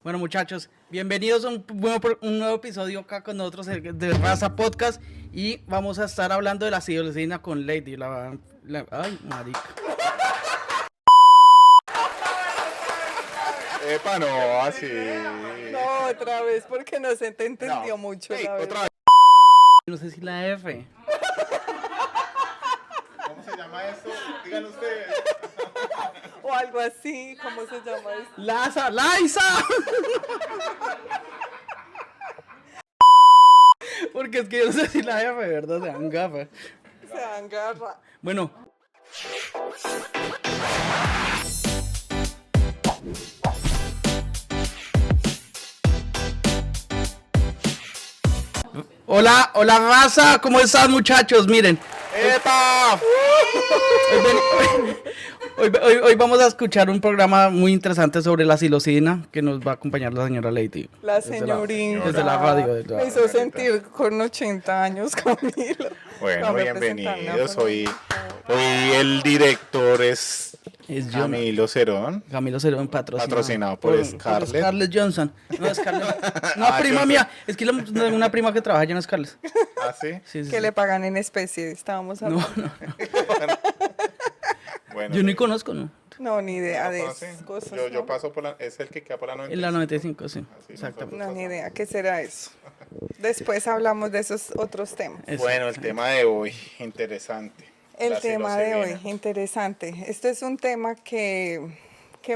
Bueno, muchachos, bienvenidos a un nuevo episodio acá con nosotros de Raza Podcast. Y vamos a estar hablando de la psilocibina con Lady. Ay, marica. Epa, no, así. No, otra vez, porque no se te entendió No. mucho, Ey, la otra verdad. No sé si la F. ¿Cómo se llama esto? Díganlo ustedes. O algo así, ¿cómo se llama eso? ¡Laisa! Porque es que yo no sé si la F, ¿verdad? Se dan gafas. Se agarra. Bueno. Hola, hola raza, ¿cómo están muchachos? Miren, ¡Epa! hoy vamos a escuchar un programa muy interesante sobre la psilocibina que nos va a acompañar la señora Lady. La Desde señorita. desde la radio. Me hizo sentir con 80 años, Camilo. Bueno, No, me presentaron, bienvenidos. no, Hoy el director es Es John. Camilo Cerón. Camilo Cerón Patrocinado por Scarlett. Scarlett Johnson. No, Scarlett. Una Ah, prima Johnson. mía. Es que una prima que trabaja allá en Scarlett. ¿Ah, sí? Sí, sí, Que sí. le pagan en especie, estábamos No, hablando. no. Bueno, Yo ni conozco, ¿no? No, ni idea ¿no de conoce? esas cosas. Yo ¿no? paso por la. Es el que queda por la 95. En la 95, sí. Así Exactamente. No, ni idea. ¿Qué será eso? Después hablamos de esos otros temas. Eso. Bueno, el tema de hoy, interesante. El La tema de hoy, psilocibina. interesante. Este es un tema que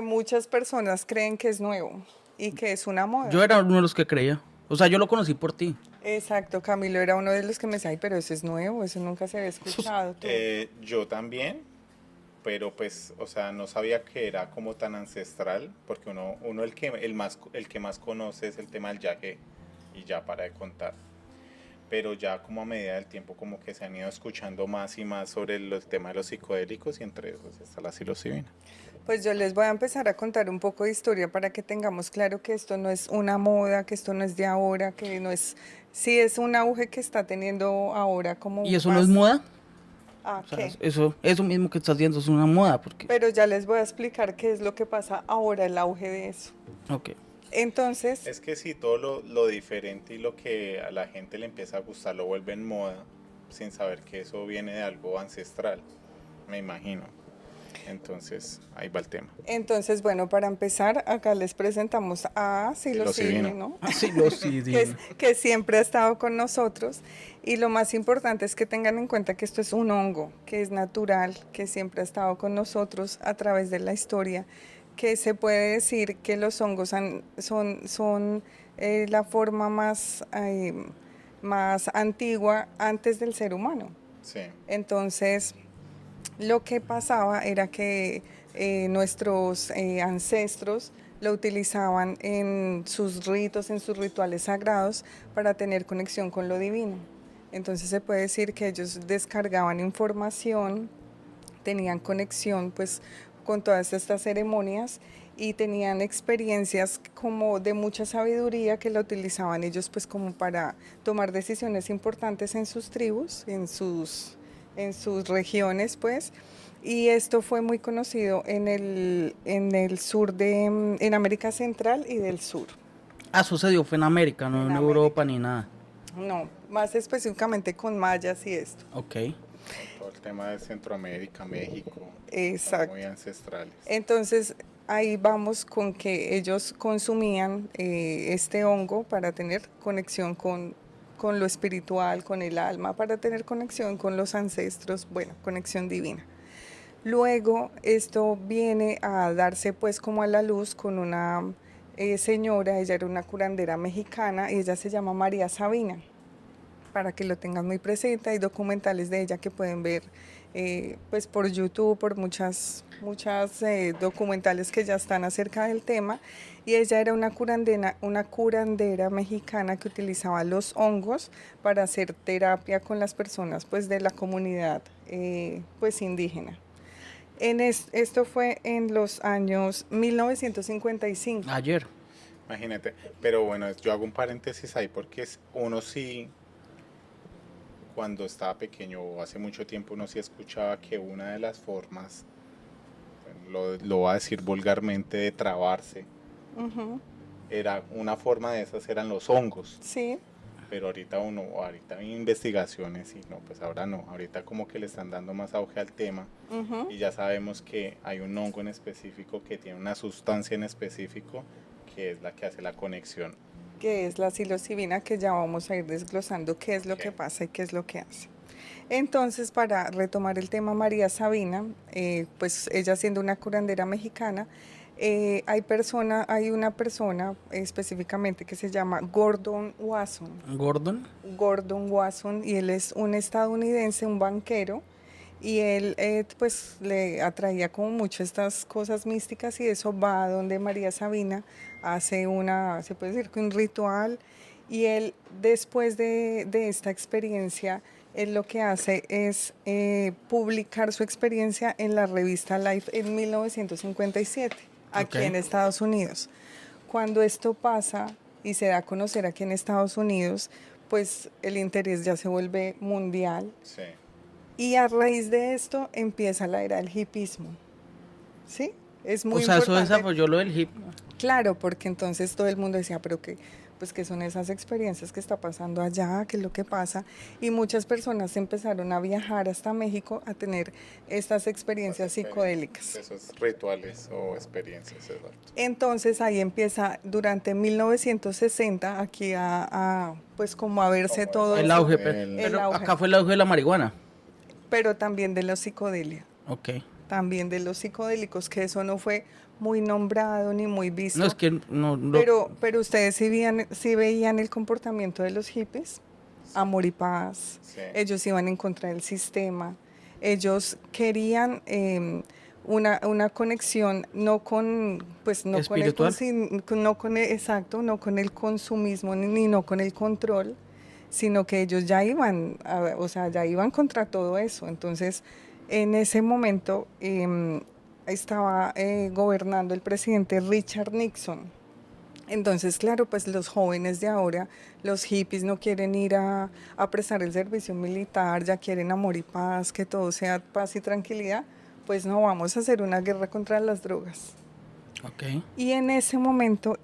muchas personas creen que es nuevo y que es una moda. Yo era uno de los que creía. O sea, yo lo conocí por ti. Exacto, Camilo era uno de los que me decía, "Ay, pero eso es nuevo, eso nunca se había escuchado. Tú". Yo también, pero pues, o sea, no sabía que era como tan ancestral, porque uno el que más conoce es el tema del yagé, y ya para de contar. Pero ya como a medida del tiempo como que se han ido escuchando más y más sobre el tema de los psicodélicos y entre esos está la psilocibina. Pues yo les voy a empezar a contar un poco de historia para que tengamos claro que esto no es una moda, que esto no es de ahora, que no es, sí es un auge que está teniendo ahora como ¿Y eso más- no es moda? Ah, O sea, ¿qué? eso mismo que estás haciendo es una moda, porque... Pero ya les voy a explicar qué es lo que pasa ahora, el auge de eso. Ok. Entonces, Es que si todo lo diferente y lo que a la gente le empieza a gustar lo vuelve en moda, sin saber que eso viene de algo ancestral, me imagino. Entonces, ahí va el tema. Entonces, bueno, para empezar, acá les presentamos a Psilocibina, Psilocibina. ¿no? Así lo sí, Que siempre ha estado con nosotros. Y lo más importante es que tengan en cuenta que esto es un hongo, que es natural, que siempre ha estado con nosotros a través de la historia, que se puede decir que los hongos son la forma más antigua antes del ser humano. Sí. Entonces, lo que pasaba era que nuestros ancestros lo utilizaban en sus ritos, en sus rituales sagrados para tener conexión con lo divino. Entonces se puede decir que ellos descargaban información, tenían conexión pues con todas estas ceremonias y tenían experiencias como de mucha sabiduría que la utilizaban ellos pues como para tomar decisiones importantes en sus tribus, en sus regiones, pues. Y esto fue muy conocido en el sur en América Central y del Sur. Ah, sucedió, fue en América, no En en Europa ni nada. No, más específicamente con mayas y esto. Ok. Todo el tema de Centroamérica, México, son Exacto. muy ancestrales. Entonces, ahí vamos con que ellos consumían este hongo para tener conexión con lo espiritual, con el alma, para tener conexión con los ancestros, bueno, conexión divina. Luego esto viene a darse pues como a la luz con una señora, ella era una curandera mexicana y ella se llama María Sabina, para que lo tengan muy presente. Hay documentales de ella que pueden ver pues por YouTube, por muchas documentales que ya están acerca del tema. Y ella era una curandera mexicana que utilizaba los hongos para hacer terapia con las personas pues de la comunidad pues indígena. Esto fue en los años 1955. Ayer. Imagínate. Pero bueno, yo hago un paréntesis ahí porque uno sí, cuando estaba pequeño o hace mucho tiempo, uno sí escuchaba que una de las formas, lo voy a decir vulgarmente, de trabarse, Ujú. era una forma de esas eran los hongos, Sí, pero ahorita hay investigaciones y no, pues ahora no, ahorita como que le están dando más auge al tema ujú, y ya sabemos que hay un hongo en específico que tiene una sustancia en específico que es la que hace la conexión. que es la psilocibina, que ya vamos a ir desglosando qué es lo Ok. que pasa y qué es lo que hace. Entonces, para retomar el tema, María Sabina, pues ella siendo una curandera mexicana, hay una persona específicamente que se llama Gordon Wasson. Gordon. Gordon Wasson, y él es un estadounidense, un banquero, y él pues le atraía como mucho estas cosas místicas, y eso va a donde María Sabina hace se puede decir que un ritual, y él después de esta experiencia, él lo que hace es publicar su experiencia en la revista Life en 1957, aquí Ok. en Estados Unidos. Cuando esto pasa y se da a conocer aquí en Estados Unidos, pues el interés ya se vuelve mundial, Sí. y a raíz de esto empieza la era del hipismo, ¿sí? Es O muy sea, eso importante. desarrolló lo del hip. Claro, porque entonces todo el mundo decía, pero pues qué son esas experiencias que está pasando allá, qué es lo que pasa, y muchas personas empezaron a viajar hasta México a tener estas experiencias psicodélicas. Esos rituales o experiencias, exacto. Entonces ahí empieza durante 1960 aquí pues como a verse Como todo El eso, auge, el- el pero auge, acá fue el auge de la marihuana. pero también de la psicodelia, Ok. también de los psicodélicos, que eso no fue muy nombrado ni muy visto. No, es que no, Pero ustedes sí veían el comportamiento de los hippies, amor y paz. Sí. Ellos iban en contra del sistema. Ellos querían una conexión no con, pues no con espiritual. no con exacto, no con el consumismo ni no con el control, sino que ellos ya iban, o sea, ya iban contra todo eso. Entonces, en ese momento estaba gobernando el presidente Richard Nixon. Entonces, claro, pues los jóvenes de ahora, los hippies no quieren ir a prestar el servicio militar, ya quieren amor y paz, que todo sea paz y tranquilidad, pues no, vamos a hacer una guerra contra las drogas. Ok. Y en ese momento,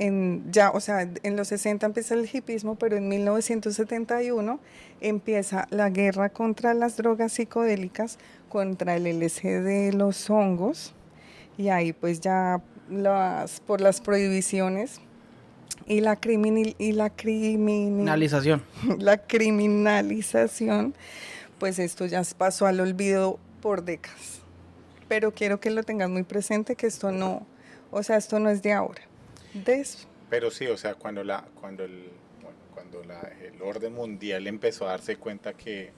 o sea, en los 60 empieza el hipismo, pero en 1971 empieza la guerra contra las drogas psicodélicas, contra el LSD, los hongos, y ahí pues ya por las prohibiciones y Finalización. la criminalización, pues esto ya pasó al olvido por décadas. Pero quiero que lo tengas muy presente, que esto no, o sea, esto no es de ahora. Pero sí, o sea, el orden mundial empezó a darse cuenta que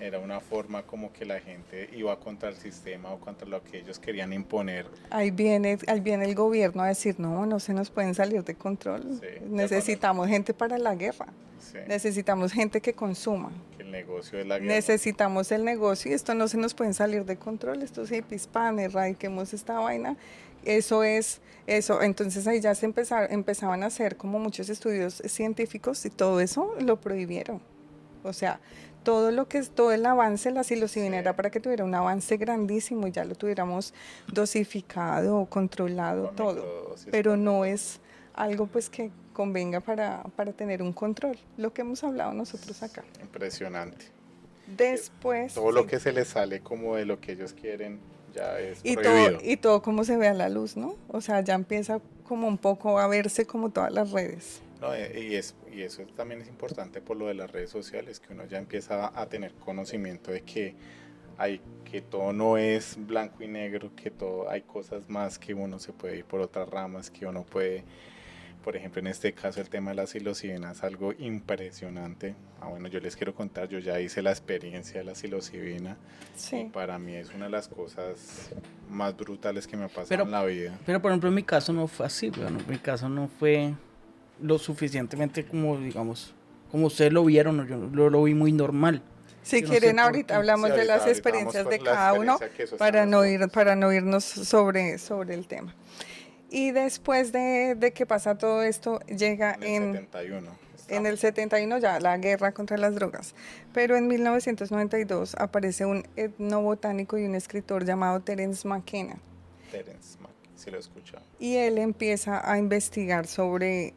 era una forma como que la gente iba contra el sistema o contra lo que ellos querían imponer. Ahí viene el gobierno a decir, no, no se nos pueden salir de control. Sí, Necesitamos gente para la guerra. Sí, Necesitamos gente que consuma. que el negocio es la guerra. Necesitamos el negocio, y esto no se nos pueden salir de control. Estos hippies, pan, erradiquemos esta vaina. Eso es eso. Entonces ahí ya empezaban a hacer como muchos estudios científicos, y todo eso lo prohibieron. O sea, todo el avance, la psilocibina Sí. era para que tuviera un avance grandísimo y ya lo tuviéramos dosificado, controlado, Con todo. microdosis, Pero con no todo. es algo pues que convenga para tener un control, lo que hemos hablado nosotros acá. Impresionante. Después, Todo lo sí, que se les sale como de lo que ellos quieren ya es y prohibido. todo como se ve a la luz, ¿no? O sea, ya empieza como un poco a verse como todas las redes. No, y eso también es importante por lo de las redes sociales, que uno ya empieza a tener conocimiento de que todo no es blanco y negro, que todo hay cosas más, que uno se puede ir por otras ramas, que uno puede, por ejemplo, en este caso el tema de la psilocibina es algo impresionante. Bueno, yo les quiero contar, yo ya hice la experiencia de la psilocibina y Sí. para mí es una de las cosas más brutales que me ha pasado Pero- en la vida. Pero por ejemplo en mi caso no fue así, weón. En mi caso no fue lo suficientemente como, digamos, como ustedes lo vieron, o yo lo vi muy normal. Si Yo no sé quieren, por ahorita qué. hablamos Sí, de las ahorita experiencias vamos de con la cada uno experiencia que eso está en nosotros. para no irnos sobre el tema. Y después de que pasa todo esto, llega En el 71. en el 71 ya la guerra contra las drogas. Pero en 1992 aparece un etnobotánico y un escritor llamado Terence McKenna. Terence Mack. sí lo he escuchado. Y él empieza a investigar sobre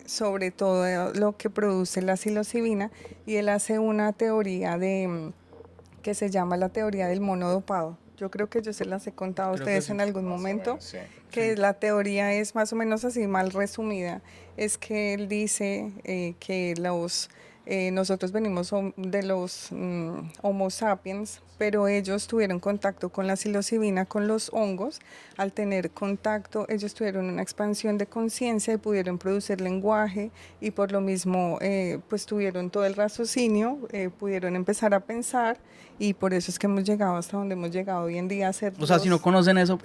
todo lo que produce la psilocibina y él hace una teoría que se llama la teoría del mono dopado. Yo creo que yo se las he contado a Creo que ustedes sí. en algún Más o momento, menos, sí. que Sí. la teoría es más o menos así mal resumida. Es que él dice que nosotros venimos de los Homo sapiens, pero ellos tuvieron contacto con la psilocibina, con los hongos. Al tener contacto, ellos tuvieron una expansión de conciencia y pudieron producir lenguaje y por lo mismo pues tuvieron todo el raciocinio, pudieron empezar a pensar y por eso es que hemos llegado hasta donde hemos llegado hoy en día a ser O sea, si no los... conocen eso,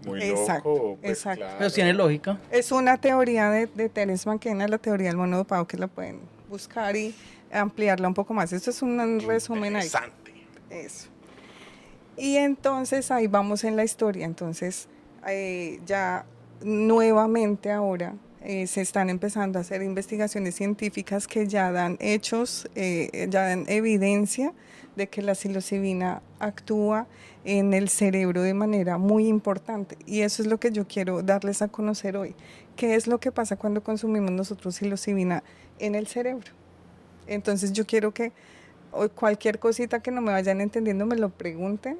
Muy Exacto, loco, pues exacto. claro. pues tiene lógica. Es una teoría de Terence McKenna, la teoría del mono dopado, que la pueden buscar y ampliarla un poco más. Esto es un resumen ahí. Interesante. Eso. Y entonces ahí vamos en la historia. Entonces ya nuevamente ahora se están empezando a hacer investigaciones científicas que ya dan hechos, ya dan evidencia de que la psilocibina actúa en el cerebro de manera muy importante. Y eso es lo que yo quiero darles a conocer hoy. ¿Qué es lo que pasa cuando consumimos nosotros psilocibina en el cerebro? Entonces yo quiero que cualquier cosita que no me vayan entendiendo me lo pregunten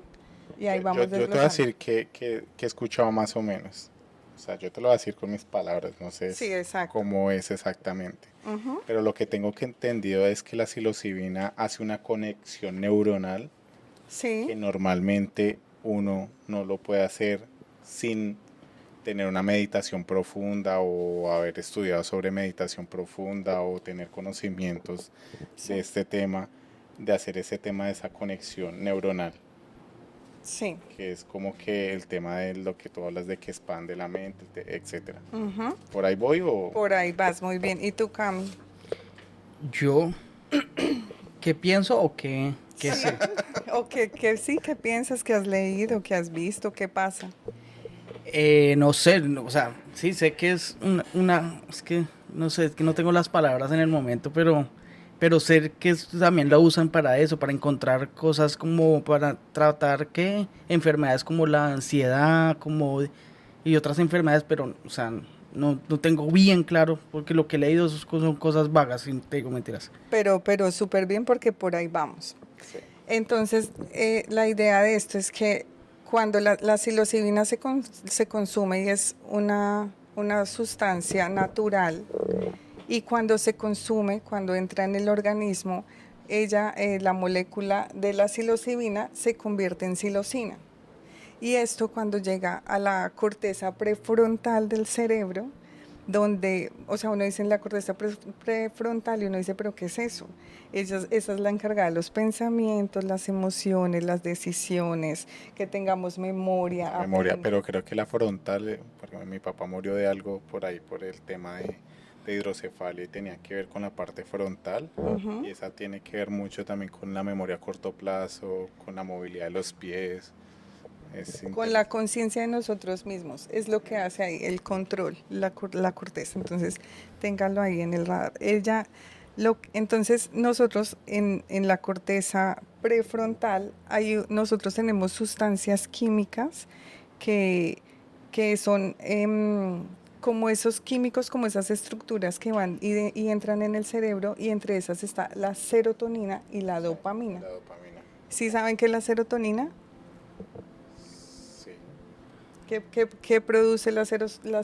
y ahí vamos Yo te voy a desglosando. decir que he escuchado más o menos. O sea, yo te lo voy a decir con mis palabras, no sé Sí, exacto. cómo es exactamente. Ujú. Pero lo que tengo que entendido es que la psilocibina hace una conexión neuronal que Sí, normalmente uno no lo puede hacer sin tener una meditación profunda o haber estudiado sobre meditación profunda o tener conocimientos de sí, este tema, de hacer ese tema de esa conexión neuronal, sí. que es como que el tema de lo que tú hablas de que expande la mente, etcétera. Ujú. ¿Por ahí voy o...? Por ahí vas muy bien. ¿Y tú, Cami? Yo, ¿qué pienso o qué Sí. sé? ¿O sí? ¿Qué piensas? ¿Qué has leído? ¿Qué has visto? ¿Qué pasa? No sé, o sea, sí sé que es es que no sé, es que no tengo las palabras en el momento, pero sé que también lo usan para eso, para encontrar cosas como para tratar que enfermedades como la ansiedad, como y otras enfermedades, pero, o sea, no tengo bien claro, porque lo que he leído son cosas vagas, si te digo mentiras. Pero súper bien porque por ahí vamos. Sí. Entonces, la idea de esto es que cuando la psilocibina se consume y es una sustancia natural, y cuando se consume, cuando entra en el organismo, la molécula de la psilocibina se convierte en psilocina. Y esto cuando llega a la corteza prefrontal del cerebro, donde, o sea, uno dice en la corteza prefrontal y uno dice, pero ¿qué es eso? Esa es la encargada de los pensamientos, las emociones, las decisiones, que tengamos memoria, Memoria, pero creo que la frontal, porque mi papá murió de algo por ahí, por el tema de hidrocefalia y tenía que ver con la parte frontal y esa tiene que ver mucho también con la memoria a corto plazo, con la movilidad de los pies. Es con la conciencia de nosotros mismos. Es lo que hace ahí, el control, la corteza. Entonces, ténganlo ahí en el radar. Entonces, nosotros en la corteza prefrontal, nosotros tenemos sustancias químicas que, que son como esos químicos, como esas estructuras que van y entran en el cerebro, y entre esas está la serotonina y la dopamina. la dopamina. ¿Sí saben qué es la serotonina? Sí. ¿Qué produce la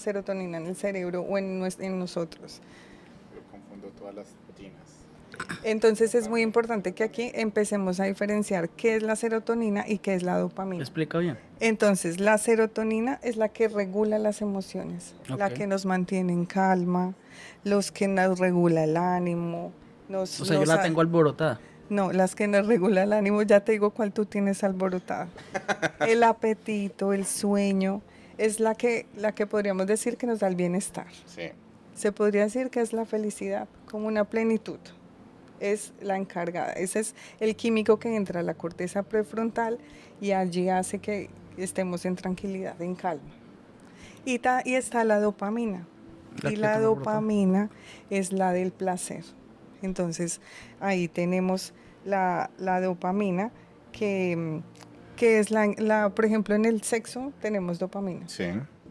serotonina en el cerebro o en nosotros? Yo confundo todas las tinas. Entonces es muy importante que aquí empecemos a diferenciar qué es la serotonina y qué es la ¿Me dopamina. explica bien? Entonces la serotonina es la que regula las emociones, la Ok. que nos mantiene en calma, los que nos regula el ánimo, O sea, yo la tengo alborotada. no, las que nos regula el ánimo, ya te digo cuál tú tienes alborotada. El apetito, el sueño, es la que podríamos decir que nos da el bienestar. Sí. Se podría decir que es la felicidad, como una plenitud. Es la encargada. Ese es el químico que entra a la corteza prefrontal y allí hace que estemos en tranquilidad, en calma. Y está la dopamina. La Y que la tengo alborotada. dopamina es la del placer. Entonces, ahí tenemos la dopamina que es por ejemplo, en el sexo tenemos dopamina. Sí.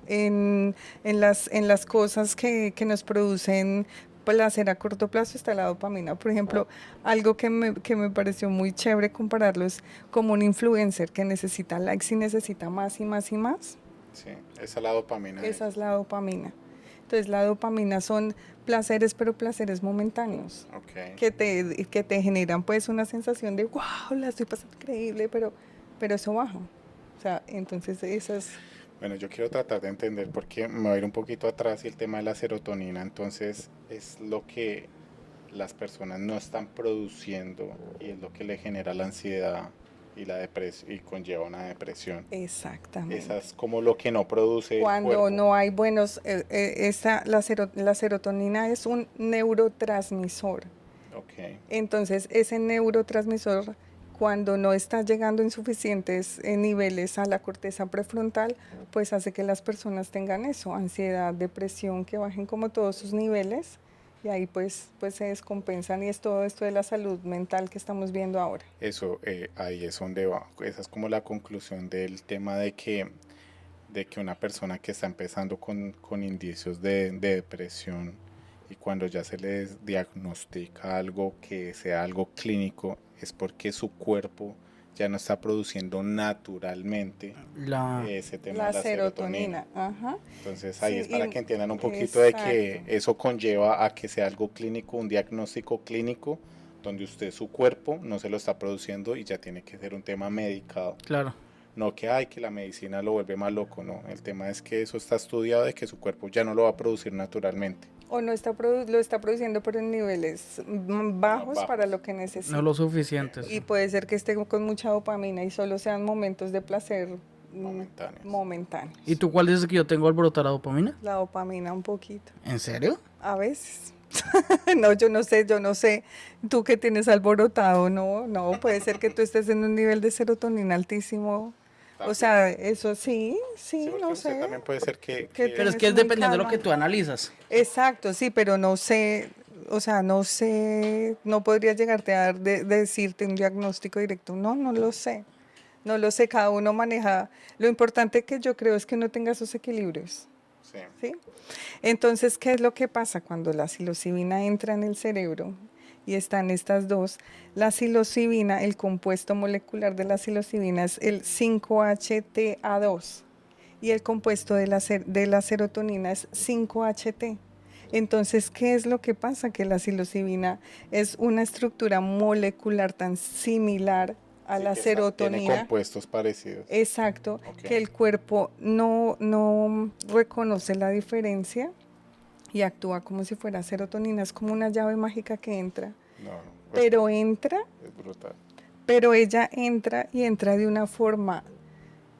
en las cosas que nos producen placer a corto plazo está la dopamina. Por ejemplo, algo que me pareció muy chévere compararlo es como un influencer que necesita likes y necesita más y más y más. Sí, esa es la dopamina. Esa es la dopamina. Entonces la dopamina son placeres, pero placeres momentáneos, Ok. que te generan pues una sensación de wow, la estoy pasando increíble, pero eso baja. O sea, entonces esas, Bueno, yo quiero tratar de entender porque me voy a ir un poquito atrás y el tema de la serotonina, entonces es lo que las personas no están produciendo y es lo que le genera la ansiedad y la depresión y conlleva una depresión. Esa exactamente. es como lo que no produce el Cuando cuerpo. no hay buenos, la serotonina es un neurotransmisor. Ok, Entonces, ese neurotransmisor, cuando no está llegando en suficientes niveles a la corteza prefrontal, pues hace que las personas tengan eso, ansiedad, depresión, que bajen como todos sus niveles y ahí pues se descompensan y es todo esto de la salud mental que estamos viendo ahora. eso ahí es donde va. Esa es como la conclusión del tema de que una persona que está empezando con indicios de depresión y cuando ya se les diagnostica algo que sea algo clínico es porque su cuerpo ya no está produciendo naturalmente La, ese tema de La la serotonina. serotonina, ajá. Entonces ahí Sí, es para que entiendan un poquito de exacto. que eso conlleva a que sea algo clínico, un diagnóstico clínico, donde usted su cuerpo no se lo está produciendo y ya tiene que ser un tema medicado. claro. No que hay que la medicina lo vuelve más loco, no. El tema es que eso está estudiado de que su cuerpo ya no lo va a producir naturalmente. O no está lo está produciendo pero en niveles Más bajos para bajos. lo que No lo necesita. suficientes. Y puede ser que esté con mucha dopamina y solo sean momentos de placer Momentáneos. ¿Y momentáneos. tú cuál dices que yo tengo alborotada dopamina? La dopamina un poquito, ¿En serio? a veces. No, yo no sé, tú que tienes alborotado, no, no, puede ser que tú estés en un nivel de serotonina altísimo. O También. sea, eso sí, Sí, sí, porque no usted sé, también puede ser que Pero es tienes que es muy dependiendo de lo que calma. tú analizas. Exacto, sí, pero no sé, o sea, no sé, no podría llegarte a dar decirte un diagnóstico directo. No, no lo sé. No lo sé, cada uno maneja. Lo importante que yo creo es que uno tenga esos equilibrios, sí. ¿sí? Entonces, ¿qué es lo que pasa cuando la psilocibina entra en el cerebro? Y están estas dos. La psilocibina, el compuesto molecular de la psilocibina es el 5-HTA2 y el compuesto de de la serotonina es 5-HT. Entonces, ¿qué es lo que pasa? Que la psilocibina es una estructura molecular tan similar a Sí, la que tiene serotonina. compuestos parecidos. Exacto, Ok. que el cuerpo no reconoce la diferencia y actúa como si fuera serotonina. Es como una llave mágica que entra, No, pues pero entra, es brutal. pero ella entra y entra de una forma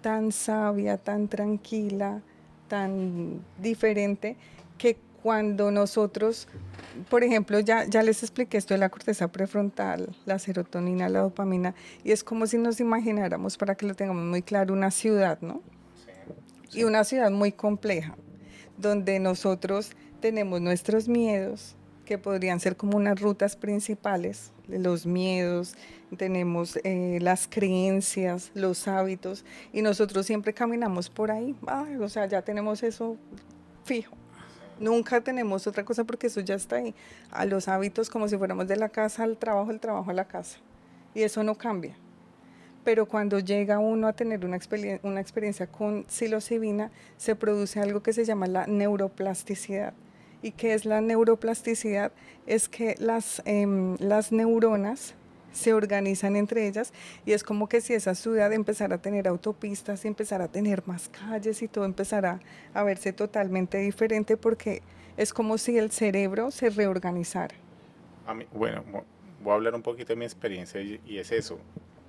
tan sabia, tan tranquila, tan diferente, que cuando nosotros, por ejemplo, ya les expliqué esto de la corteza prefrontal, la serotonina, la dopamina, y es como si nos imagináramos, para que lo tengamos muy claro, una ciudad, ¿no? Sí, Y sí. una ciudad muy compleja, donde nosotros tenemos nuestros miedos, que podrían ser como unas rutas principales, de los miedos, tenemos las creencias, los hábitos, y nosotros siempre caminamos por ahí. O sea, ya tenemos eso fijo. Nunca tenemos otra cosa porque eso ya está ahí. A los hábitos como si fuéramos de la casa al trabajo, del trabajo a la casa. Y eso no cambia. Pero cuando llega uno a tener una experiencia con psilocibina, se produce algo que se llama la neuroplasticidad. ¿Y qué es la neuroplasticidad? Es que las neuronas se organizan entre ellas y es como que si esa ciudad empezara a tener autopistas y empezara a tener más calles y todo empezara a verse totalmente diferente porque es como si el cerebro se reorganizara. Bueno, voy a hablar un poquito de mi experiencia y es eso,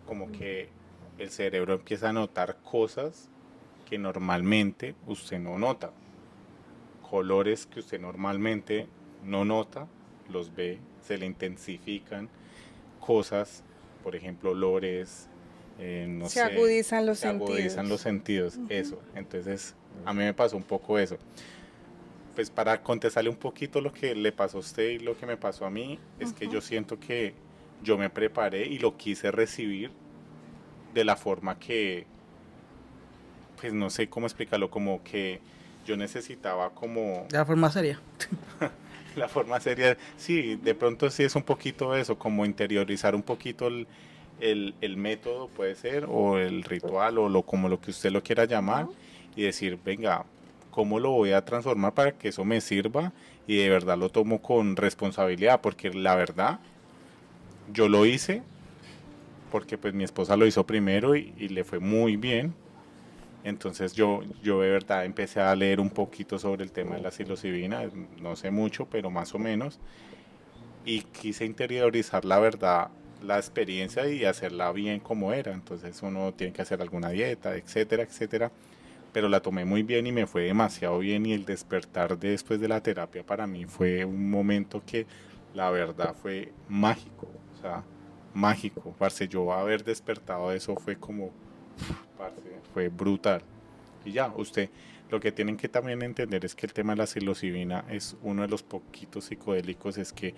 como que el cerebro empieza a notar cosas que normalmente usted no nota, colores que usted normalmente no nota, los ve, se le intensifican, cosas, por ejemplo, olores, no Se sé, agudizan los se agudizan los sentidos. sentidos, eso. Entonces, a mí me pasó un poco eso. Pues para contestarle un poquito lo que le pasó a usted y lo que me pasó a mí, es que yo siento que yo me preparé y lo quise recibir de la forma que, pues no sé cómo explicarlo, como que yo necesitaba como De la forma seria. la forma seria, sí, de pronto sí es un poquito eso, como interiorizar un poquito el método puede ser, o el ritual, o como lo que usted lo quiera llamar, Ajá. y decir, venga, ¿cómo lo voy a transformar para que eso me sirva? Y de verdad lo tomo con responsabilidad, porque la verdad, yo lo hice, porque pues mi esposa lo hizo primero y le fue muy bien. Entonces yo de verdad empecé a leer un poquito sobre el tema de la psilocibina, no sé mucho, pero más o menos, y quise interiorizar la verdad, la experiencia y hacerla bien como era. Entonces uno tiene que hacer alguna dieta, etcétera, etcétera. Pero la tomé muy bien y me fue demasiado bien y el despertar después de la terapia para mí fue un momento que la verdad fue mágico. O sea, mágico. Parce, yo haber despertado de eso fue como, parce, fue brutal. Y ya, usted, lo que tienen que también entender es que el tema de la psilocibina es uno de los poquitos psicodélicos, es que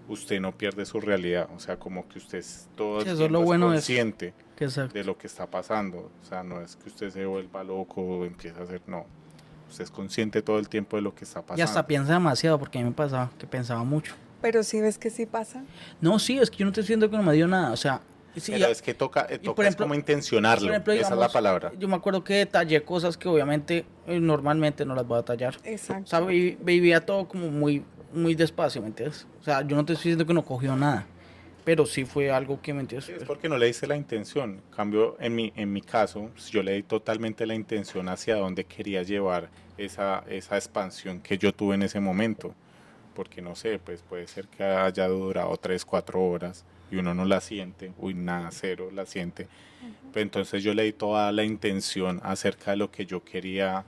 usted no pierde su realidad, o sea, como que usted todo Sí, el eso es lo tiempo es bueno de eso. consciente Que de exacto. lo que está pasando, o sea, no es que usted se vuelva loco o empiece a hacer, no, usted es consciente todo el tiempo de lo que está Y hasta pasando. piensa demasiado, porque a mí me pasaba que pensaba mucho. Pero sí ves que sí pasa. No, sí, es que yo no estoy diciendo que no me dio nada. O sea, sí, Pero es que y por es como ejemplo, intencionarlo, esa es la digamos, palabra. yo me acuerdo que detallé cosas que obviamente normalmente no las voy a detallar. O sea, Exacto. vivía todo como muy despacio, ¿me entiendes? O sea, yo no te estoy diciendo que no cogió nada, pero sí fue algo que, ¿me entiendes? Sí, es porque no le hice la intención. Cambio, en mi caso, pues, yo le di totalmente la intención hacia dónde quería llevar esa expansión que yo tuve en ese momento. Porque no sé, pues puede ser que haya durado 3 4 horas y uno no la siente, uy, nada, cero la siente. Ujú. Pero entonces yo le di toda la intención acerca de lo que yo quería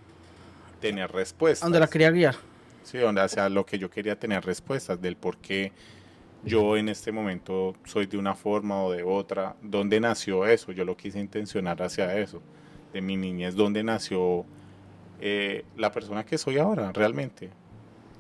tener A donde la respuestas. quería guiar. Sí, donde hacia lo que yo quería tener respuestas, del por qué yo en este momento soy de una forma o de otra. ¿Dónde nació eso? Yo lo quise intencionar hacia eso. De mi niñez, ¿dónde nació la persona que soy ahora realmente?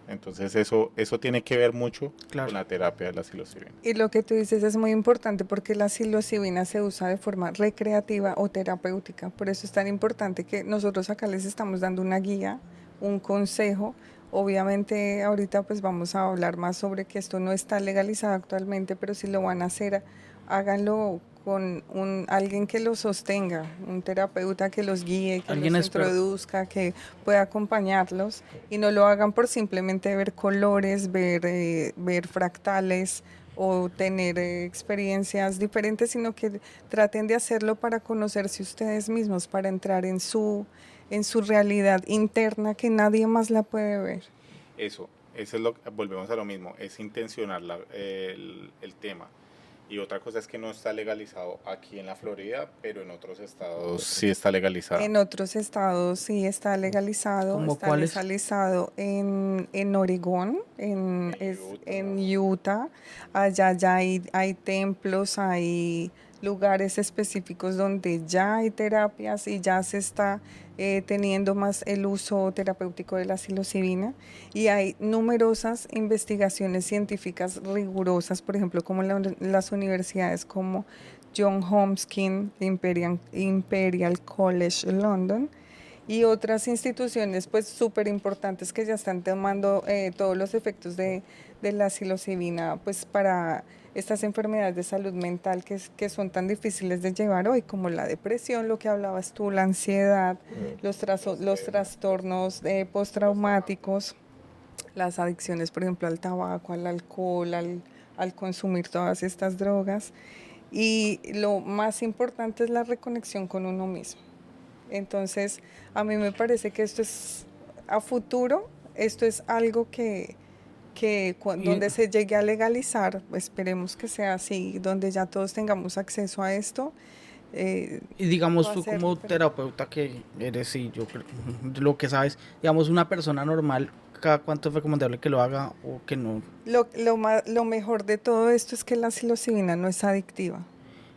Entonces eso tiene que ver mucho Claro. con la terapia de la psilocibina. Y lo que tú dices es muy importante porque la psilocibina se usa de forma recreativa o terapéutica. Por eso es tan importante que nosotros acá les estamos dando una guía, un consejo. Obviamente ahorita pues vamos a hablar más sobre que esto no está legalizado actualmente, pero si lo van a hacer, háganlo con alguien que los sostenga, un terapeuta que los guíe, que Alguien los experto. introduzca, que pueda acompañarlos y no lo hagan por simplemente ver colores, ver fractales o tener experiencias diferentes, sino que traten de hacerlo para conocerse ustedes mismos, para entrar en su realidad interna que nadie más la puede ver. Eso es lo que, volvemos a lo mismo, es intencionar el tema. Y otra cosa es que no está legalizado aquí en la Florida, pero en otros estados sí está legalizado. En otros estados sí ¿Como está cuáles? legalizado en Oregón, En Utah, en Utah. Allá ya hay templos, hay lugares específicos donde ya hay terapias y ya se está teniendo más el uso terapéutico de la psilocibina. Y hay numerosas investigaciones científicas rigurosas, por ejemplo, como las universidades como John Hopkins, Imperial College London y otras instituciones pues súper importantes que ya están tomando todos los efectos de la psilocibina pues para estas enfermedades de salud mental que son tan difíciles de llevar hoy, como la depresión, lo que hablabas tú, la ansiedad, los trastornos postraumáticos, las adicciones, por ejemplo, al tabaco, al alcohol, al consumir todas estas drogas. Y lo más importante es la reconexión con uno mismo. Entonces, a mí me parece que esto es a futuro, esto es algo Y, donde se llegue a legalizar, esperemos que sea así, donde ya todos tengamos acceso a esto, eh, y digamos va a tú ser como diferente. terapeuta que eres y yo creo, lo que sabes, digamos una persona normal, ¿cada cuánto es recomendable que lo haga o que no? Lo mejor de todo esto es que la psilocibina no es adictiva,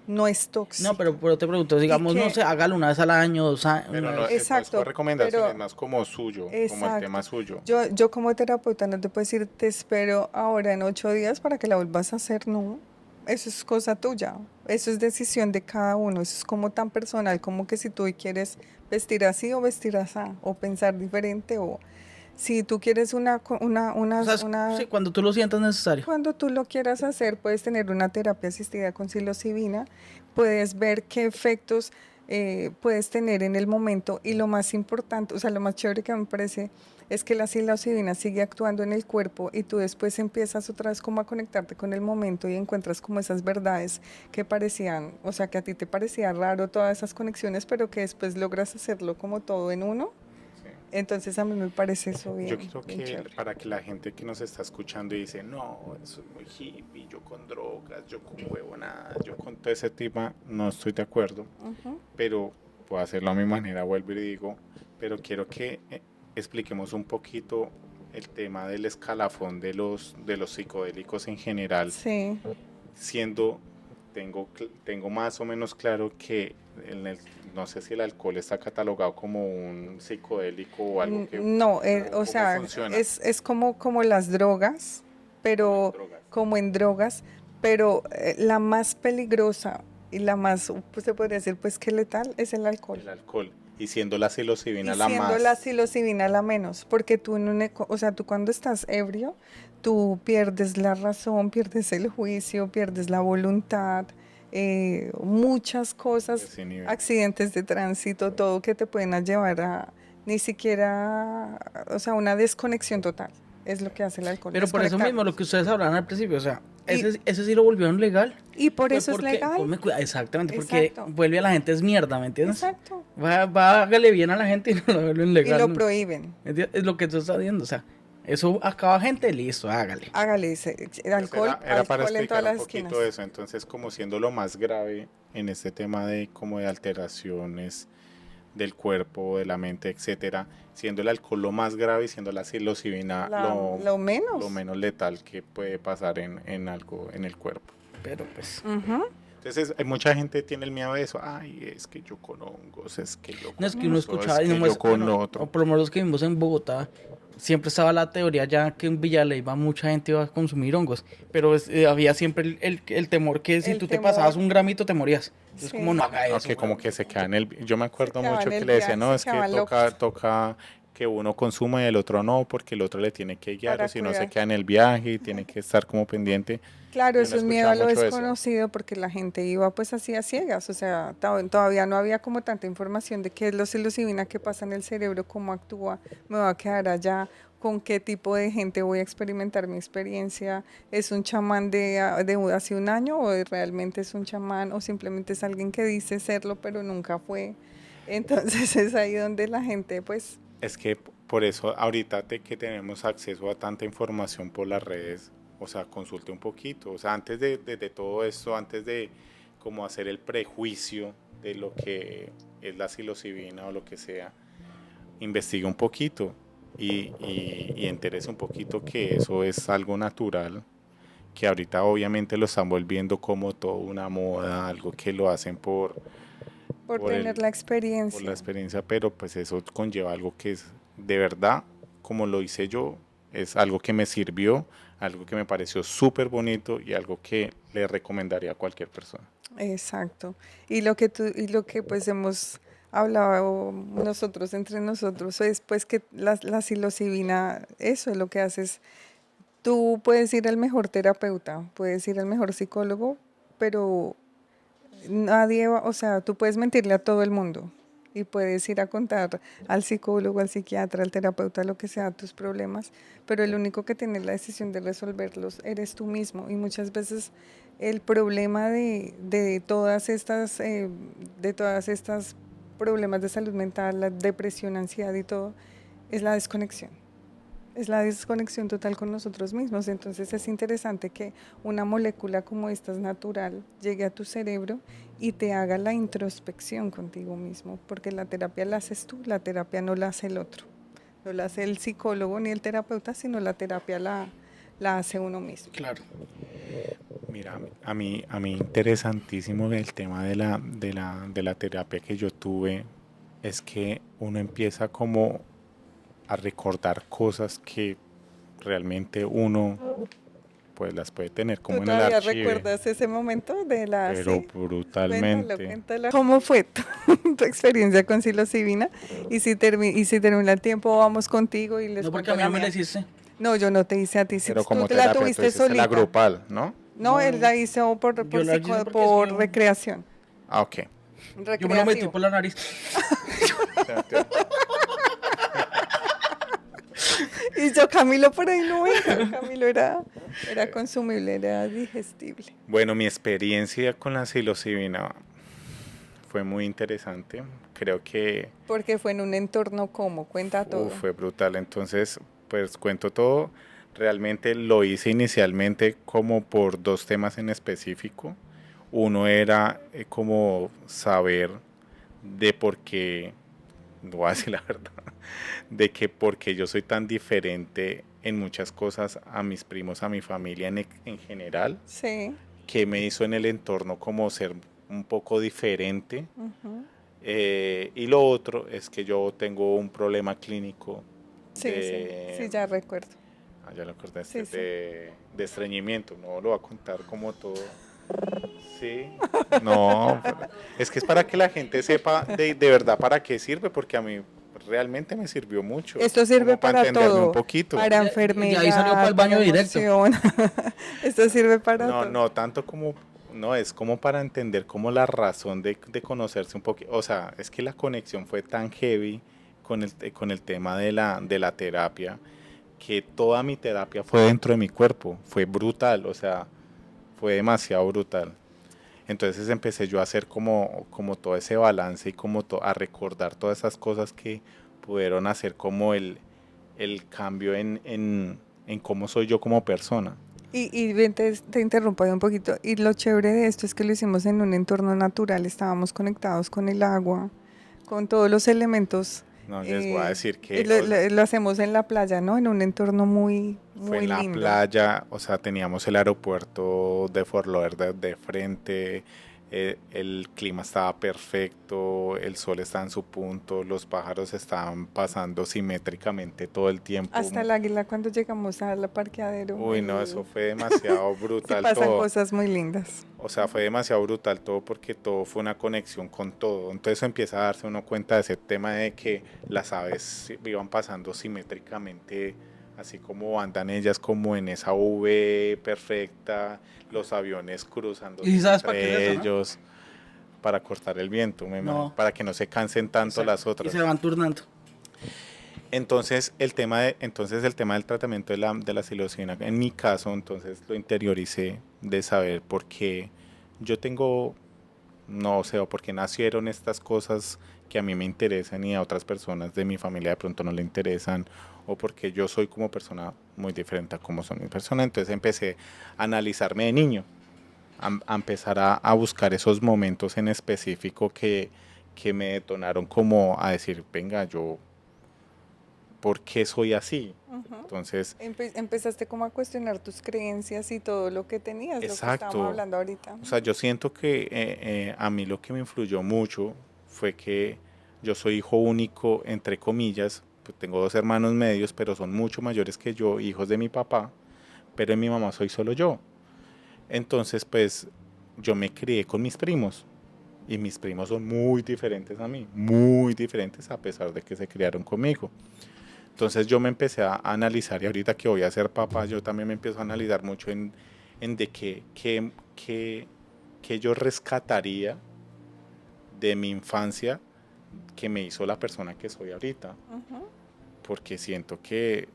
no es No, tóxica pero te pregunto, y digamos, no que, sé, hágalo una vez al año, pero una no, vez. no es por exacto, recomendación, es pero más como suyo, como el tema exacto. suyo. Yo como terapeuta no te puedo decir, te espero ahora en 8 días para que la vuelvas a hacer, no. eso es cosa tuya, eso es decisión de cada uno, eso es como tan personal como que si tú hoy quieres vestir así o vestir así, o pensar diferente, o si tú quieres O sea, sí, cuando tú lo sientas necesario. cuando tú lo quieras hacer, puedes tener una terapia asistida con psilocibina, puedes ver qué efectos puedes tener en el momento y lo más importante, o sea, lo más chévere que me parece es que la psilocibina sigue actuando en el cuerpo y tú después empiezas otra vez como a conectarte con el momento y encuentras como esas verdades que parecían, o sea, que a ti te parecía raro todas esas conexiones, pero que después logras hacerlo como todo en uno. Sí. Entonces a mí me parece eso Yo bien, quiero bien que chévere. para que la gente que nos está escuchando y dice, no, eso es muy hippie, yo con drogas, yo con huevonadas, yo con todo ese tema, no estoy de acuerdo, Ujú. pero puedo hacerlo a mi manera, vuelvo y digo, pero quiero que expliquemos un poquito el tema del escalafón de los psicodélicos en general, Sí. siendo, tengo más o menos claro que no sé si el alcohol está catalogado como un psicodélico o algo que, No, o ¿cómo sea, funciona? es como las drogas, Como en pero drogas. como en drogas, pero la más peligrosa y la más, pues se podría decir, pues que letal es el alcohol. El alcohol. Y siendo la psilocibina Y la siendo la más, psilocibina la menos, porque tú, o sea, tú cuando estás ebrio, tú pierdes la razón, pierdes el juicio, pierdes la voluntad, muchas cosas, ese nivel. accidentes de tránsito, todo que te pueden llevar a ni siquiera, o sea, una desconexión total. Es lo que hace el alcohol, Pero por eso mismo, lo desconectarnos. que ustedes hablaban al principio, o sea, Y, ese sí lo volvieron legal. y por Fue eso es porque, legal. exactamente, porque Exacto, vuelve a la gente es mierda, ¿me entiendes? exacto. Hágale bien a la gente y no lo vuelven Y legal lo nunca. prohíben. Es lo que tú estás diciendo, o sea, eso acaba gente, listo, hágale. Hágale, Entonces alcohol, era para alcohol en todas explicar un las poquito esquinas. eso. Entonces, como siendo lo más grave en este tema de como de alteraciones del cuerpo, de la mente, etcétera, siendo el alcohol lo más grave y siendo la psilocibina Lo lo menos. menos letal que puede pasar en algo en el cuerpo. Pero pues, Ujú. Entonces, hay mucha gente tiene el miedo de eso. Ay, es que yo con hongos, es que yo no es con que uno eso, es escuchaba, y no que yo más, con bueno, lo o otro. por lo menos los que vivimos en Bogotá, siempre estaba la teoría ya que en Villaleiva mucha gente iba a consumir hongos, pero había siempre el temor que si El tú te pasabas temor, un gramito te morías. Entonces, como sí. no haga No, eso, que como weón. que se queda en el... Yo me Se acuerdo quedaban mucho que el le decía, viaje, no, se es que quedaban locos toca que uno consuma y el otro no, porque el otro le tiene que guiar, o para si no se cuidar. queda en el viaje y tiene que estar como pendiente. Claro, Y uno eso es miedo escuchaba a lo mucho eso. desconocido porque la gente iba pues así a ciegas, o sea, todavía no había como tanta información de qué es la psilocibina, qué pasa en el cerebro, cómo actúa, me va a quedar allá, con qué tipo de gente voy a experimentar mi experiencia, es un chamán de hace un año o realmente es un chamán o simplemente es alguien que dice serlo pero nunca fue. Entonces es ahí donde la gente pues, Es que por eso ahorita que tenemos acceso a tanta información por las redes, o sea, consulte un poquito. O sea, antes de todo esto, antes de como hacer el prejuicio de lo que es la psilocibina o lo que sea, investigue un poquito y entérese un poquito que eso es algo natural, que ahorita obviamente lo están volviendo como toda una moda, algo que lo hacen por por tener el, la por la experiencia. experiencia, pero pues eso conlleva algo que es de verdad, como lo hice yo, es algo que me sirvió, algo que me pareció súper bonito y algo que le recomendaría a cualquier persona. Exacto. Y lo que pues hemos hablado nosotros entre nosotros es pues que la psilocibina, eso es lo que haces. Tú puedes ir al mejor terapeuta, puedes ir al mejor psicólogo, pero nadie va, o sea, tú puedes mentirle a todo el mundo y puedes ir a contar al psicólogo, al psiquiatra, al terapeuta, lo que sea, tus problemas, pero el único que tiene la decisión de resolverlos eres tú mismo. Y muchas veces el problema de todas estas problemas de salud mental, la depresión, ansiedad y todo, es la desconexión. Es la desconexión total con nosotros mismos. Entonces es interesante que una molécula como esta es natural llegue a tu cerebro y te haga la introspección contigo mismo, porque la terapia la haces tú, la terapia no la hace el otro. No la hace el psicólogo ni el terapeuta, sino la terapia la hace uno mismo. Claro. Mira, a mí interesantísimo el tema de la terapia que yo tuve es que uno empieza como a recordar cosas que realmente uno pues las puede tener como ¿Tú en el todavía archivo. recuerdas ese momento de la... Pero sí? brutalmente. Cuéntalo. ¿Cómo fue tu experiencia con psilocibina? Y y si termina el tiempo, vamos contigo y les No, porque cuento a mí la no me la mía. hiciste. No, yo no te hice a ti. Si Pero tú como te la terapia, tú tuviste hiciste la solita. grupal, ¿no? No, No, él la hizo yo la hice porque es por que recreación. Ah, ok. yo me lo metí Recreativo. por la nariz. Y yo, Camilo, por ahí no era. Camilo era consumible, era digestible. Bueno, mi experiencia con la psilocibina fue muy interesante. Creo que Porque fue en un entorno como, cuenta todo. fue brutal. Entonces, pues cuento todo. Realmente lo hice inicialmente como por dos temas en específico. Uno era como saber de por qué, no voy a decir la verdad, de que porque yo soy tan diferente en muchas cosas a mis primos, a mi familia en general, Sí. que me hizo en el entorno como ser un poco diferente. Ujú. Y lo otro es que yo tengo un problema clínico Sí, de, ya recuerdo. ya lo Sí, acordaste, sí. de estreñimiento. No lo voy a contar como todo. Sí, no, es que es para que la gente sepa de verdad para qué sirve, porque a mí realmente me sirvió mucho, Esto sirve como para para entenderme un todo, poquito. para De ahí salió para enfermedad, el para baño directo. emoción. Esto sirve para No, todo. no, tanto como, no, es como para entender como la razón de conocerse un poquito. O sea, es que la conexión fue tan heavy con el tema de la terapia, que toda mi terapia fue dentro de mi cuerpo. Fue brutal, o sea, fue demasiado brutal. Entonces empecé yo a hacer como todo ese balance y como a recordar todas esas cosas que pudieron hacer como el cambio en cómo soy yo como persona. Y ven, te interrumpo ahí un poquito. Y lo chévere de esto es que lo hicimos en un entorno natural, estábamos conectados con el agua, con todos los elementos. No les voy a decir Y que lo hacemos en la playa, ¿no? En un entorno muy, fue muy en la lindo. playa, o sea, teníamos el aeropuerto de Fort Lauderdale de frente, el clima estaba perfecto, el sol estaba en su punto, los pájaros estaban pasando simétricamente todo el tiempo. Hasta el águila cuando llegamos al parqueadero. Uy, no, eso fue demasiado Sí brutal pasan todo. cosas muy lindas. O sea, fue demasiado brutal todo porque todo fue una conexión con todo. Entonces empieza a darse uno cuenta de ese tema de que las aves iban pasando simétricamente, así como andan ellas como en esa V perfecta, los aviones cruzándose ¿Y sabes para qué es entre eso, no? ellos para cortar el viento, No, para que no se cansen tanto exacto. las Y otras. se van turnando. Entonces el tema del tratamiento de la psilocibina, en mi caso, entonces lo interioricé de saber por qué yo tengo, no sé, o por qué nacieron estas cosas que a mí me interesan y a otras personas de mi familia de pronto no le interesan, o porque yo soy como persona muy diferente a como son mis personas. Entonces empecé a analizarme de niño, a empezar a buscar esos momentos en específico que me detonaron como a decir, venga, yo por qué soy así. Ujú. Entonces, Empezaste como a cuestionar tus creencias y todo lo que tenías, lo que estábamos exacto. hablando ahorita. O sea, yo siento que a mí lo que me influyó mucho fue que yo soy hijo único, entre comillas. Pues tengo dos hermanos medios, pero son mucho mayores que yo, hijos de mi papá, pero en mi mamá soy solo yo. Entonces, pues yo me crié con mis primos y mis primos son muy diferentes a mí, muy diferentes a pesar de que se criaron conmigo. Entonces yo me empecé a analizar y ahorita que voy a ser papá, yo también me empiezo a analizar mucho en de qué yo rescataría de mi infancia que me hizo la persona que soy ahorita. Ujú. Porque siento que,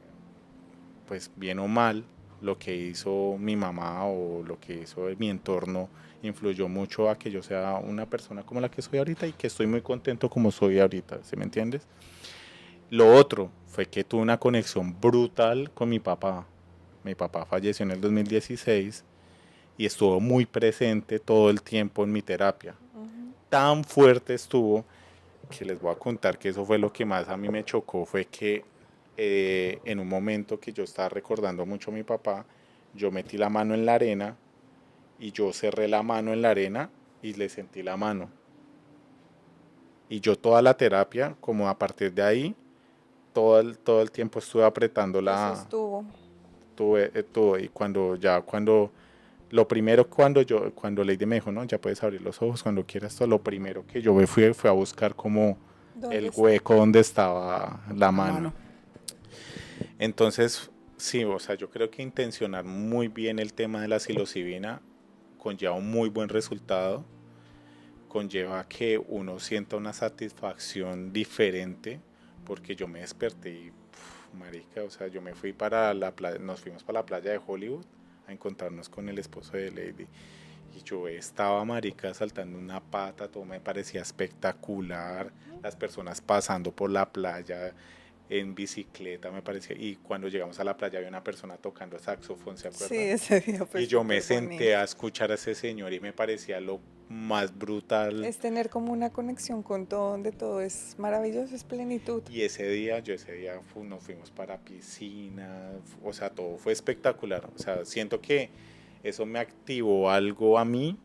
pues bien o mal, lo que hizo mi mamá o lo que hizo mi entorno influyó mucho a que yo sea una persona como la que soy ahorita y que estoy muy contento como soy ahorita, ¿sí me entiendes? Lo otro fue que tuve una conexión brutal con mi papá. Mi papá falleció en el 2016 y estuvo muy presente todo el tiempo en mi terapia. Ujú. Tan fuerte estuvo que les voy a contar que eso fue lo que más a mí me chocó, fue que en un momento que yo estaba recordando mucho a mi papá, yo metí la mano en la arena y yo cerré la mano en la arena y le sentí la mano. Y yo toda la terapia, como a partir de ahí, todo el tiempo estuve apretando Te sostuvo. tuve todo. Y cuando Lady me dijo, no, ya puedes abrir los ojos cuando quieras, todo, lo primero que yo fue a buscar como ¿Dónde el está? hueco donde estaba la La mano. mano. Entonces, sí, o sea, yo creo que intencionar muy bien el tema de la psilocibina conlleva un muy buen resultado, conlleva que uno sienta una satisfacción diferente, porque yo me desperté y, marica, o sea, yo me fui para la playa, nos fuimos para la playa de Hollywood a encontrarnos con el esposo de Lady. Y yo estaba, marica, saltando una pata, todo me parecía espectacular, las personas pasando por la playa en bicicleta, me parecía, y cuando llegamos a la playa había una persona tocando saxofón, ¿se Sí, acuerdan? ese día fue Y yo me súper senté bonito. a escuchar a ese señor y me parecía lo más brutal. Es tener como una conexión con todo, donde todo es maravilloso, es plenitud. Y ese día nos fuimos para piscina, o sea, todo fue espectacular. O sea, siento que eso me activó algo a mí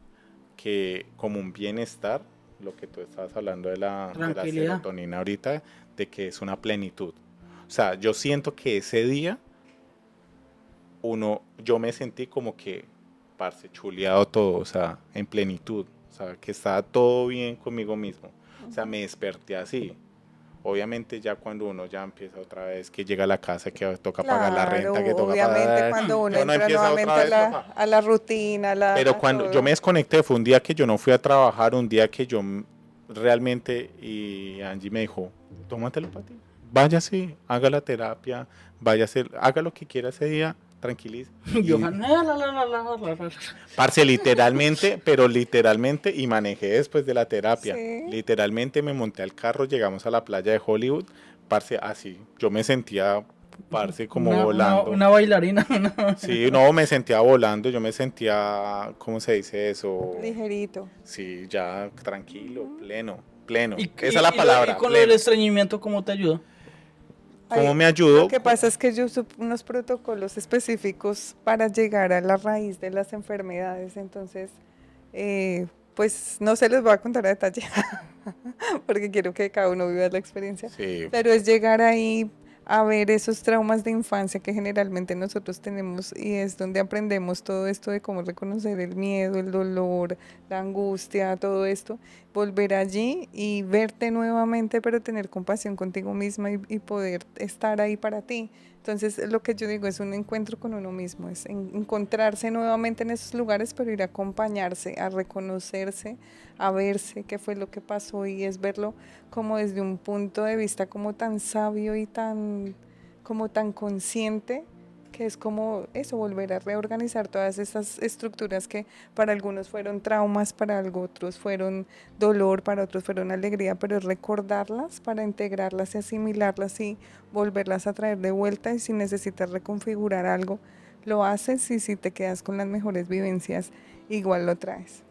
que como un bienestar, lo que tú estabas hablando de la Tranquilidad. serotonina ahorita, de que es una plenitud. O sea, yo siento que ese día yo me sentí como que, parce, chuleado todo, o sea, en plenitud. O sea, que estaba todo bien conmigo mismo. O sea, me desperté así. Obviamente ya cuando uno ya empieza otra vez, que llega a la casa, que toca pagar la Claro, renta, que toca obviamente pagar, cuando uno ya uno entra empieza otra nuevamente vez, papá. a la rutina, Pero a cuando yo me todo. desconecté, fue un día que yo no fui a trabajar, un día que yo realmente, y Angie me dijo, tómatelo para ti, váyase, haga la terapia, váyase, haga lo que quiera ese día, tranquilice. Y Johan, la. parce, literalmente, pero literalmente, y manejé después de la terapia, Sí. literalmente me monté al carro, llegamos a la playa de Hollywood, parce, así, yo me sentía, parce, como volando. Una bailarina. Sí, no, me sentía volando, yo me sentía, ¿cómo se dice eso? Ligerito. Sí, ya tranquilo, Ujú. pleno, pleno. Y, Esa es la y palabra, con lo del pleno. estreñimiento, ¿cómo te ayudó? ¿Cómo me Lo ayudó? que pasa es que yo usé unos protocolos específicos para llegar a la raíz de las enfermedades, entonces, pues no se les voy a contar a detalle, porque quiero que cada uno viva la experiencia, Sí, pero es llegar ahí a ver esos traumas de infancia que generalmente nosotros tenemos y es donde aprendemos todo esto de cómo reconocer el miedo, el dolor, la angustia, todo esto, volver allí y verte nuevamente, pero tener compasión contigo misma y poder estar ahí para ti. Entonces, lo que yo digo es un encuentro con uno mismo, es encontrarse nuevamente en esos lugares, pero ir a acompañarse, a reconocerse, a verse qué fue lo que pasó y es verlo como desde un punto de vista como tan sabio y tan como tan consciente que es como eso, volver a reorganizar todas esas estructuras que para algunos fueron traumas, para otros fueron dolor, para otros fueron alegría, pero es recordarlas para integrarlas y asimilarlas y volverlas a traer de vuelta y si necesitas reconfigurar algo, lo haces y si te quedas con las mejores vivencias, igual lo traes.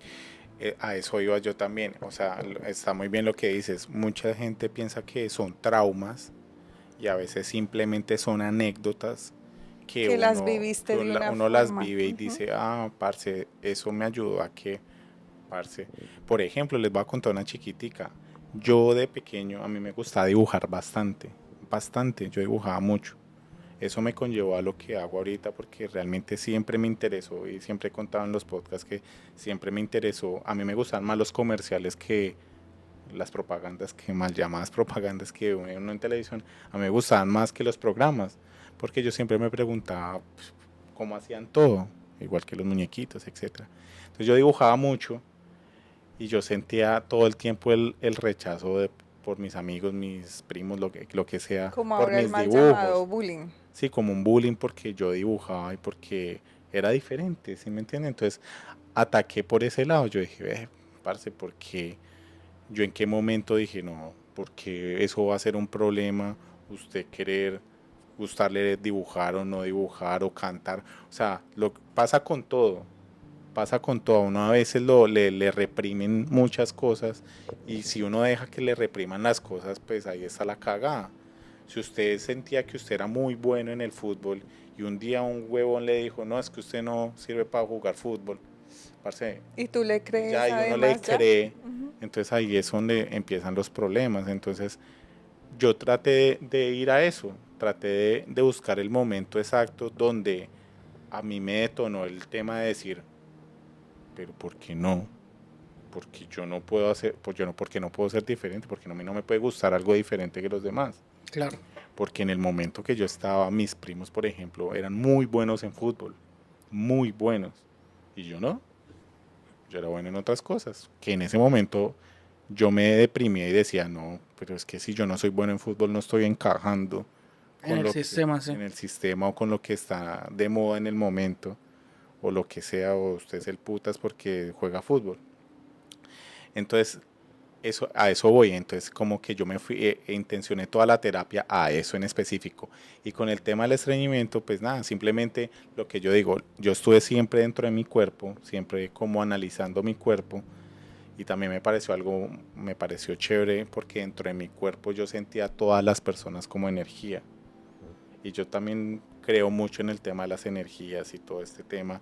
a eso iba yo también. O sea, está muy bien lo que dices. Mucha gente piensa que son traumas y a veces simplemente son anécdotas que Que las viviste de una uno las forma. vive y Ujú. dice, ah, parce, eso me ayudó a que, parce. Por ejemplo, les voy a contar una chiquitica. Yo de pequeño, a mí me gustaba dibujar bastante, bastante, yo dibujaba mucho. Eso me conllevó a lo que hago ahorita porque realmente siempre me interesó y siempre he contado en los podcasts que siempre me interesó. A mí me gustan más los comerciales que las propagandas, que mal llamadas propagandas que uno en televisión. A mí me gustaban más que los programas porque yo siempre me preguntaba pues, cómo hacían todo, igual que los muñequitos, etcétera. Entonces yo dibujaba mucho y yo sentía todo el tiempo el rechazo por mis amigos, mis primos, lo que sea, Como por ahora el mis mal dibujos. llamado bullying. Sí, como un bullying porque yo dibujaba y porque era diferente, ¿sí me entienden? Entonces ataqué por ese lado. Yo dije, parce, porque yo en qué momento dije, no, porque eso va a ser un problema, usted querer gustarle dibujar o no dibujar o cantar. O sea, pasa con todo, pasa con todo. Uno a veces le reprimen muchas cosas y si uno deja que le repriman las cosas, pues ahí está la cagada. Si usted sentía que usted era muy bueno en el fútbol y un día un huevón le dijo, no, es que usted no sirve para jugar fútbol, parce, Y tú le y ya, crees y uno le además ya. cree, Ujú. entonces ahí es donde empiezan los problemas. Entonces yo traté de ir a eso, traté de buscar el momento exacto donde a mí me detonó el tema de decir, pero ¿por qué no? Porque yo no puedo hacer, porque no puedo ser diferente, porque a mí no me puede gustar algo diferente que los demás. Claro. Porque en el momento que yo estaba, mis primos, por ejemplo, eran muy buenos en fútbol, muy buenos, y yo no, yo era bueno en otras cosas, que en ese momento yo me deprimía y decía, no, pero es que si yo no soy bueno en fútbol no estoy encajando En el sistema, sí. en el sistema o con lo que está de moda en el momento, o lo que sea, o usted es el putas porque juega fútbol. Entonces, a eso voy, entonces como que yo me fui, intencioné toda la terapia a eso en específico. Y con el tema del estreñimiento, pues nada, simplemente lo que yo digo, yo estuve siempre dentro de mi cuerpo, siempre como analizando mi cuerpo, y también me pareció chévere porque dentro de mi cuerpo yo sentía a todas las personas como energía. Y yo también creo mucho en el tema de las energías y todo este tema.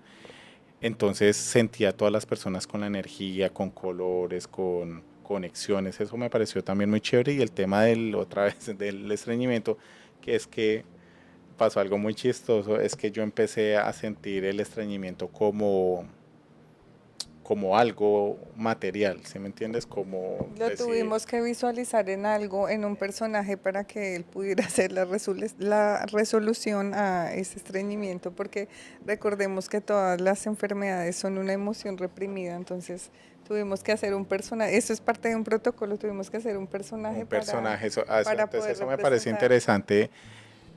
Entonces sentía a todas las personas con la energía, con colores, con conexiones. Eso me pareció también muy chévere. Y el tema otra vez, del estreñimiento, que es que pasó algo muy chistoso, es que yo empecé a sentir el estreñimiento como algo material, ¿sí me entiendes? Como Lo decir, tuvimos que visualizar en algo, en un personaje para que él pudiera hacer la resolución a ese estreñimiento, porque recordemos que todas las enfermedades son una emoción reprimida, entonces tuvimos que hacer un personaje, eso es parte de un protocolo, tuvimos que hacer un personaje un personaje. Entonces poder eso me parece representar. interesante,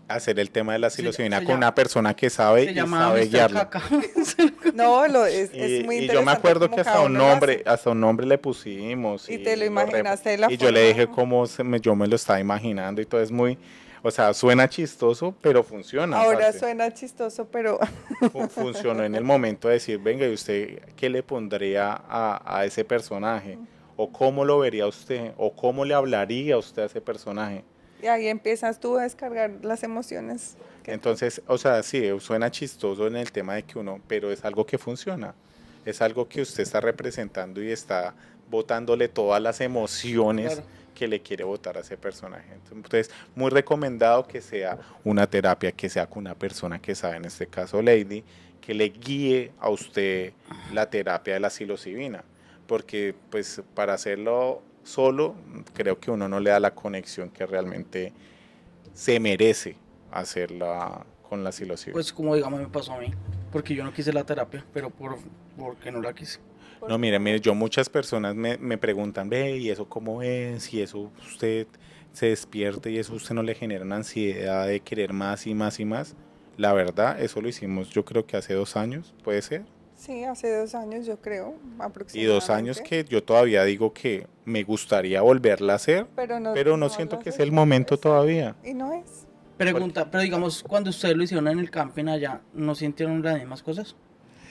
hacer el tema de la Se, psilocibina se con llama, una persona que sabe se y llamaba sabe Mr. guiarlo. Caca. No, es muy Y yo me interesante acuerdo como que cada uno lo hace. hasta un nombre le pusimos Y te lo lo imaginaste de la y yo le dije forma. cómo yo me lo estaba imaginando y todo es muy, o sea, suena chistoso, pero funciona, Ahora parce. suena chistoso, pero Funcionó en el momento de decir, venga, ¿y usted qué le pondría a ese personaje? ¿O cómo lo vería usted? ¿O cómo le hablaría usted a ese personaje? y ahí empiezas tú a descargar las emociones que traes. Entonces, o sea, sí, suena chistoso en el tema de que pero es algo que funciona. Es algo que usted está representando y está botándole todas las emociones Claro. que le quiere botar a ese personaje. Entonces, muy recomendado que sea una terapia, que sea con una persona que sabe, en este caso Lady, que le guíe a usted la terapia de la psilocibina. Porque, pues, para hacerlo solo, creo que uno no le da la conexión que realmente se merece hacerla con la psilocibina. Pues como digamos me pasó a mí, porque yo no quise la terapia, pero porque no la quise. No, mire, yo muchas personas me preguntan, ve, ¿y eso cómo es? Y eso usted se despierte y eso usted no le genera una ansiedad de querer más y más y más. La verdad, eso lo hicimos yo creo que hace 2 años, puede ser. Sí, hace 2 años yo creo, Y 2 años aproximadamente. que yo todavía digo que me gustaría volverla a hacer, Pero no, pero no no lo siento que es haces. el momento Exacto. todavía. Y no es. Pregunta, pero digamos, cuando ustedes lo hicieron en el camping allá, ¿no sintieron las mismas cosas?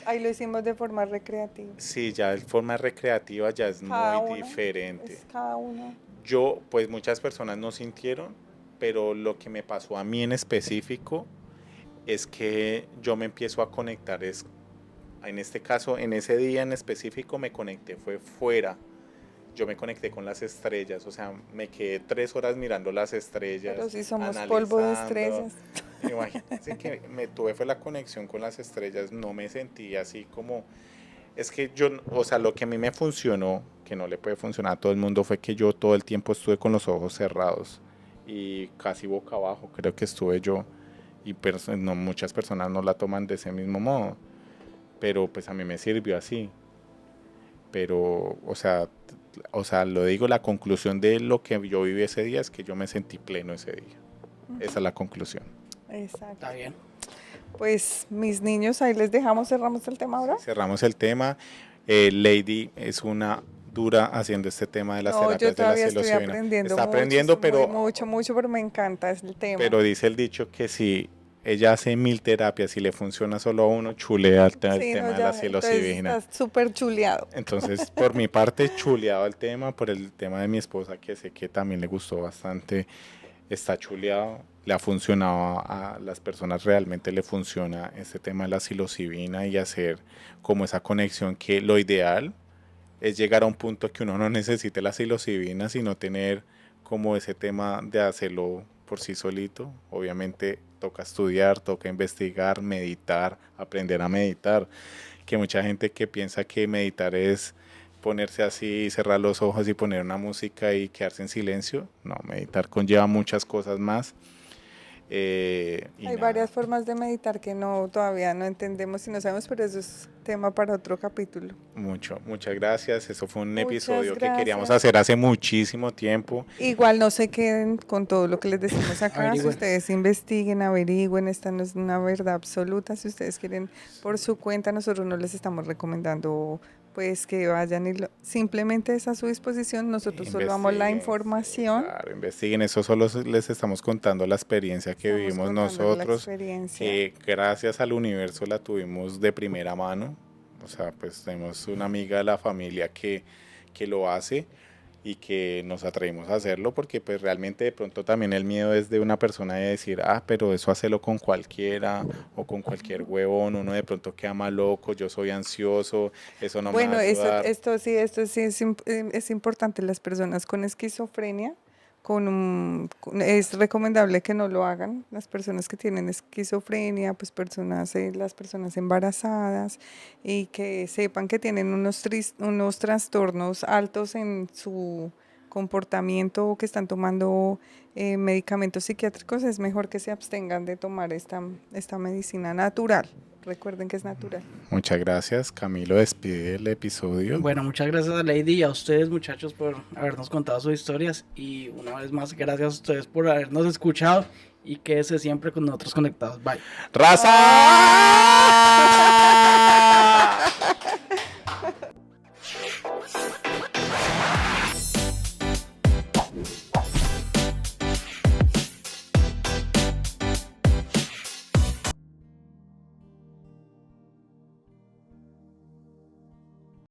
Ahí lo hicimos de forma recreativa. Sí, ya de forma recreativa ya es Cada muy uno, diferente. es cada uno. Yo, pues muchas personas no sintieron, pero lo que me pasó a mí en específico es que yo me empiezo a conectar, en este caso, en ese día en específico me conecté, fue fuera. Yo me conecté con las estrellas, o sea, me quedé 3 horas mirando las estrellas, Pero si somos polvo de analizando. estrellas. Imagínense que fue la conexión con las estrellas, no me sentí así como, es que yo, o sea, lo que a mí me funcionó, que no le puede funcionar a todo el mundo, fue que yo todo el tiempo estuve con los ojos cerrados y casi boca abajo, creo que estuve yo, y no, muchas personas no la toman de ese mismo modo, pero pues a mí me sirvió así. Pero, o sea, lo digo, la conclusión de lo que yo viví ese día es que yo me sentí pleno ese día. Esa es la conclusión. Exacto. Está bien. Pues mis niños, ahí les dejamos, cerramos el tema ahora. Cerramos el tema. Lady es una dura haciendo este tema de las No, yo terapias de la todavía estoy psilocibina. aprendiendo Está mucho, aprendiendo, mucho, pero me encanta el tema. pero dice el dicho que si ella hace 1000 terapias y le funciona solo a uno, chulea el Sí, tema no, de la ya, entonces psilocibina. estás súper chuleado. Entonces, por mi parte, chuleado el tema, por el tema de mi esposa, que sé que también le gustó bastante, está chuleado, le ha funcionado a las personas, realmente le funciona este tema de la psilocibina y hacer como esa conexión, que lo ideal es llegar a un punto que uno no necesite la psilocibina, sino tener como ese tema de hacerlo por sí solito. Obviamente toca estudiar, toca investigar, meditar, aprender a meditar. Que mucha gente que piensa que meditar es ponerse así, cerrar los ojos y poner una música y quedarse en silencio. No, meditar conlleva muchas cosas más. Hay varias formas de meditar que todavía no entendemos y no sabemos, pero eso es tema para otro capítulo. Muchas gracias. Eso fue un Muchas episodio que queríamos gracias. hacer hace muchísimo tiempo. Igual no se queden con todo lo que les decimos acá, si Averigüen. ustedes investiguen, averigüen, esta no es una verdad absoluta, si ustedes quieren por su cuenta, nosotros no les estamos recomendando pues que vayan simplemente es a su disposición, nosotros solo damos la Investiguen, información. claro, investiguen, eso solo les estamos contando la experiencia que Estamos vivimos contando la nosotros, experiencia. que gracias al universo la tuvimos de primera mano. O sea, pues tenemos una amiga de la familia que lo hace y que nos atrevimos a hacerlo porque pues realmente de pronto también el miedo es de una persona de decir, pero eso hacelo con cualquiera o con cualquier huevón, uno de pronto queda más loco, yo soy ansioso, eso no me va Bueno, a ayudar. esto sí es importante. Las personas con esquizofrenia, es recomendable que no lo hagan. Las personas que tienen esquizofrenia, pues las personas embarazadas y que sepan que tienen unos trastornos altos en su comportamiento o que están tomando medicamentos psiquiátricos, es mejor que se abstengan de tomar esta medicina natural. Recuerden que es natural. Muchas gracias, Camilo, despide el episodio. Bueno, muchas gracias a Lady y a ustedes, muchachos, por habernos contado sus historias. Y una vez más, gracias a ustedes por habernos escuchado y quédese siempre con nosotros conectados. Bye. ¡Raza!